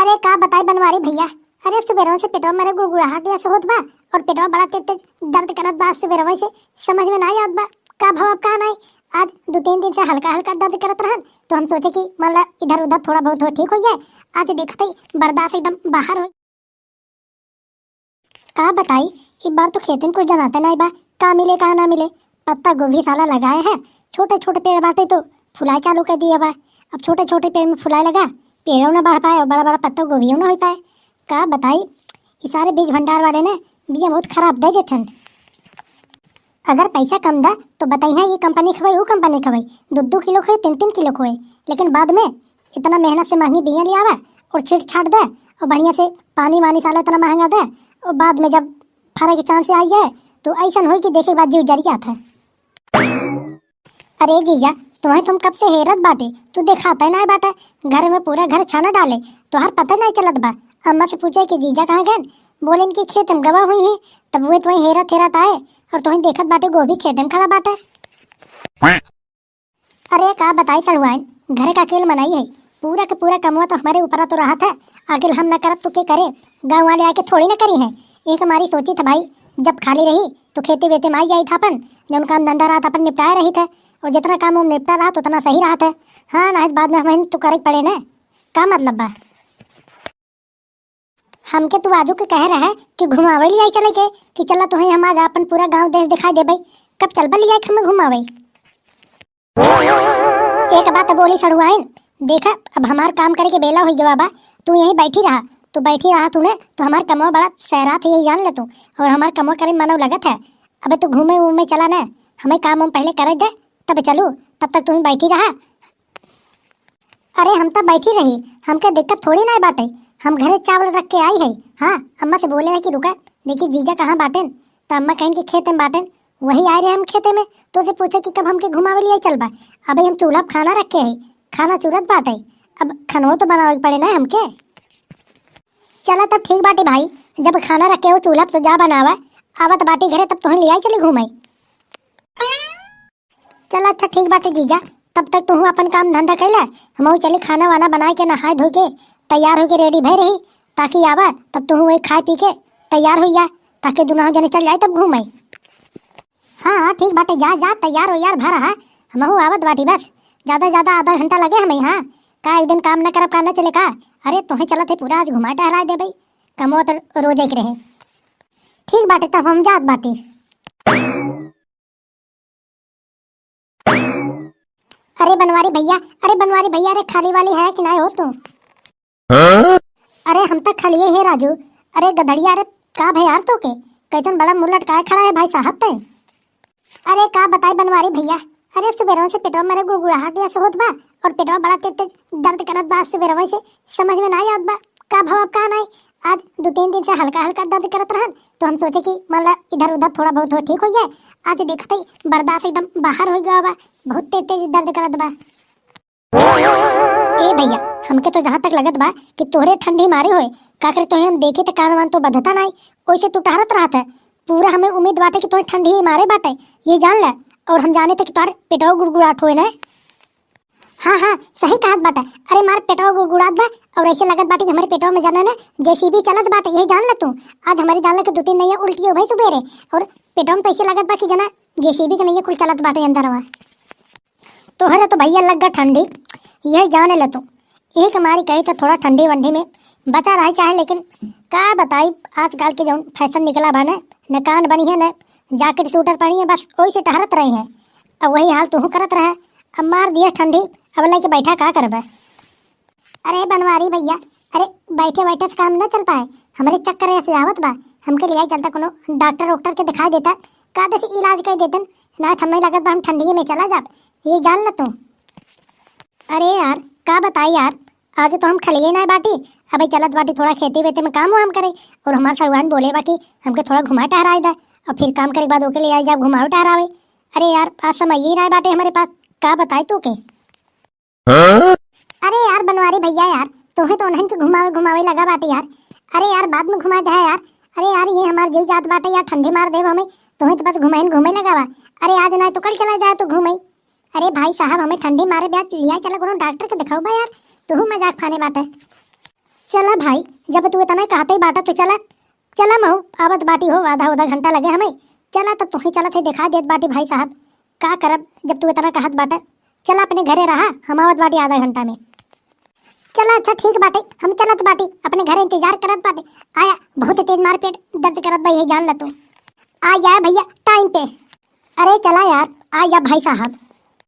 अरे का बताई बनवारी भैया। अरे सुबेरवा से पेटवा मेरे गुड़गुड़ाहट जैसे होत बा और पेटवा बड़ा तेज तेज दर्द करत बा। सुबेरवा से समझ में ना आवत बा का भाव अब का नहीं। आज 2-3 दिन से हल्का हल्का दर्द करत रहन तो हम सोचे कि मान ला इधर उधर थोड़ा बहुत हो ठीक हो जाए। आज देखते ही बर्दाश्त एकदम बाहर हो। का बताई इस बार तो खेतन को जनाते नहीं बा का मिले का ना मिले। पत्ता गोभी साला लगाए हैं, छोटे छोटे पेड़ बाटे तो फुलाए चालू कर दिया बा। अब छोटे छोटे पेड़ में फुलाए लगा, पेड़ों ना बढ़ पाए और बड़ा बड़ा पत्ता गोभियों ना हो पाए। का बताई ये सारे बीज भंडार वाले ने बिया बहुत खराब दे देते। अगर पैसा कम दा तो बताइए ये कंपनी खवाई वो कंपनी खवाई 2-2 किलो खोए 3-3 किलो खोए, लेकिन बाद में इतना मेहनत से महंगी बिया लिया आवा और छीट छाट दे और बढ़िया से पानी वानी साला इतना महंगा दे और बाद में जब फरे के चांस से आई जाए तो ऐसा हो कि देखे के बाद जीव जर जाता है। अरे जीजा तुम्हें तुम कब से हेरत बाटे, तू दिखाता ना बाटा घर में पूरा घर छाना डाले तो हर पता नहीं चलत बा। अम्मा से पूछे कि जीजा कहाँ गए, बोले इनकी खेत में गवा हुई है, तब वो तुम्हें हेरत हेरत आए और तुम्हें देखत बाटे गोभी खेत में खड़ा बाटे। अरे का बताई सलवाइन घर का अकेले मनाई है, पूरा का पूरा कमवा तो हमारे ऊपर तो रहा था। अकेले हम न करब तो के करे, गाँव वाले आके थोड़ी ना करी है। एक हमारी सोची था भाई जब खाली रही तो खेती वेती में आई जाई था अपन, जब काम धंधा रहा था अपन निपटाए रही थे और जितना काम हम निपटा रहा तो उतना सही रहा था। हाँ ना बाद में हमें तो करे पड़े ना, का मतलब बा। हमके तू आजू के कह रहा है कि घुमावे ले आई चले के कि चला तुम्हें हम आज अपन पूरा गांव देश दिखाई दे भाई, कब चल बा ले आई हमें घुमावे। एक बात बोली सड़ुआइन, देखा अब हमार काम करे के बेला हुई जवाबा, तू यहीं बैठी रहा तूने तो हमार कमवा बड़ा सहरा थे, यही जान ले तू। और हमार कमवा करे मानव लगत है। अबे तू घूमे उमे चला ना, हमें काम हम पहले करे दे तब चलू, तब तक तुम्हें बैठी रहा। अरे हम तब बैठी रही, हमके दिक्कत थोड़ी ना बाटे, हम घरे चावल रख के आई है। हाँ अम्मा से बोले है कि रुका देखी जीजा कहाँ बाटेन, तो अम्मा कहें कि खेत में बाटेन, वही आए रहे हम खेते में तो उसे पूछे कि कब हमके घुमावे लिए चल बा। अबे हम चूल्हा खाना रखे है, खाना चूरत बाटे, अब खानो तो बनावे पड़े ना हमके। चला तब ठीक बाटे भाई, जब खाना रखे हो चूल्हा तो जा बनावा, आवत बाटी घरे तब तुम्हें ले आई चले घुमाई। चला अच्छा ठीक बाटे जीजा, तब तक तू अपन काम धंधा कैला, हम चली खाना वाना बनाए के नहाए धो के तैयार होके रेडी भय रही ताकि आवा तब तू वही खाए पी के तैयार हो जा ताकि दोनों जने चल जाए तब घूमे। हाँ ठीक बाटे जा जा तैयार हो यार भरा, हम आवत बाटी बस, ज्यादा आधा घंटा लगे हमें। हाँ का एक दिन काम न करब का न चले का, अरे तुम्हें चलत है पूरा आज घुमा टहरा दे भाई, कमो तो रोज एक रहे। ठीक बाटे तब हम जात बाटी। अरे बनवारी भैया अरे खाली वाली है कि नहीं हो तू? अरे हम तक खाली है राजू। अरे गधड़िया अरे का भाई यार तो के कैतन बड़ा मुंह लटकाए खड़ा है भाई साहब ते। अरे का बताई बनवारी भैया, अरे सुबेरवा से पेटवा मेरे गुड़गुड़ाहट जैसे होत बा और पेटवा बड़ा तेज तेज दर्द करत बा। सुबेरवा से समझ में ना आवत बा का भाव अब का नहीं। आज 2-3 दिन से हल्का हल्का दर्द करत रहन तो हम सोचे कि मान ला इधर उधर थोड़ा बहुत हो ठीक हो जाए। आज देखते ही बर्दाश्त एकदम बाहर हो गया बा, बहुत तेज तेज दर्द करत बा। ए भैया हमके तो जहाँ तक लगत बा कि तोहरे ठंडी मारे होए का करे, तोहे हम देखे तो कारवान तो बधता नहीं, वैसे तू टहरत रहता है। पूरा हमें उम्मीद बाटे कि तोहे ठंडी ही मारे बाटे, ये जान ले। और हम जाने थे कि तुम्हारे पेटवा गुड़गुड़ाहट हुए ना। हाँ सही कहत बाटे, अरे मार पेटवा गुड़गुड़ात बा और ऐसे लगत बाटे कि हमारे पेटवा में जाना ना जेसीबी चलत बाटे, यही जान ले तू। आज हमारी जान ले कि 2-3 नैया उल्टी हो भाई सुबेरे और पेटवा में पैसे लगत बा कि जना जेसीबी के नैया कुल चलत बाटे अंदर हुआ। तोहरे तो भैया लग गा ठंडी, यही जाने ले तू। एक हमारी कही तो थोड़ा ठंडी वंडी में बचा रहे चाहे, लेकिन का बताई आजकल के जो फैशन निकला बा न कान बनी है न जैकेट सूटर पहनी है, बस वही से टहरत रही है। अब वही हाल तू करत रहे, अब मार दिया ठंडी, अब लेके बैठा का करबे। अरे बनवारी भैया अरे बैठे बैठे से काम न चल पाए, हमारे चक्कर ऐसे आवत बा, हमके लिए चलता कोनो डॉक्टर के दिखा देता का दे इलाज कर देतन ना, हमें लगत बा हम ठंडी में चला जा, ये जान ल तू। अरे यार का बताई यार, आज तो हम खलिए ना बाटी, अबे चलत बाटी थोड़ा खेती वेती में काम हम करे और हमारे सलवान बोले बाकी हमके थोड़ा घुमा टहराए दा और फिर काम करे बाद ओके ले आई जा घुमाओ टहरावे। अरे यार आज समय ही ना बाटे हमारे पास, का बताए तू के। अरे यार बनवारी भैया यार तुम्हें तो उन्हें के घुमावे लगा बाटे यार, अरे यार बाद में घुमा दे यार। अरे यार ये हमारे जीव जात बाटे यार, ठंडी मार दे हमें, तुम्हें तो बस घुमे लगा बा। अरे आज ना तो कल चला जाए तो घूमे। अरे भाई साहब हमें ठंडी मारे ब्याज लिया चला कोनो डॉक्टर के दिखाओ बा यार, तू मजाक खाने बाटे। चला भाई, जब तू इतना कहते ही बाटा तो चला। चला महू आवत बाटी हो, आधा घंटा लगे हमें। चला तो तू ही चलत है, दिखा देत बाटी भाई साहब का करब जब तू इतना कहत बाटा। चला अपने घरे रहा, हम आवत बाटी आधा घंटा में। चला अच्छा ठीक बाटे, हम चलत बाटी अपने घरे इंतजार करत बाटे। आया बहुत तेज मार पेट दर्द करत बा, यही जान ल तू। आ जा भैया टाइम पे। अरे चला यार, आ जा भाई साहब।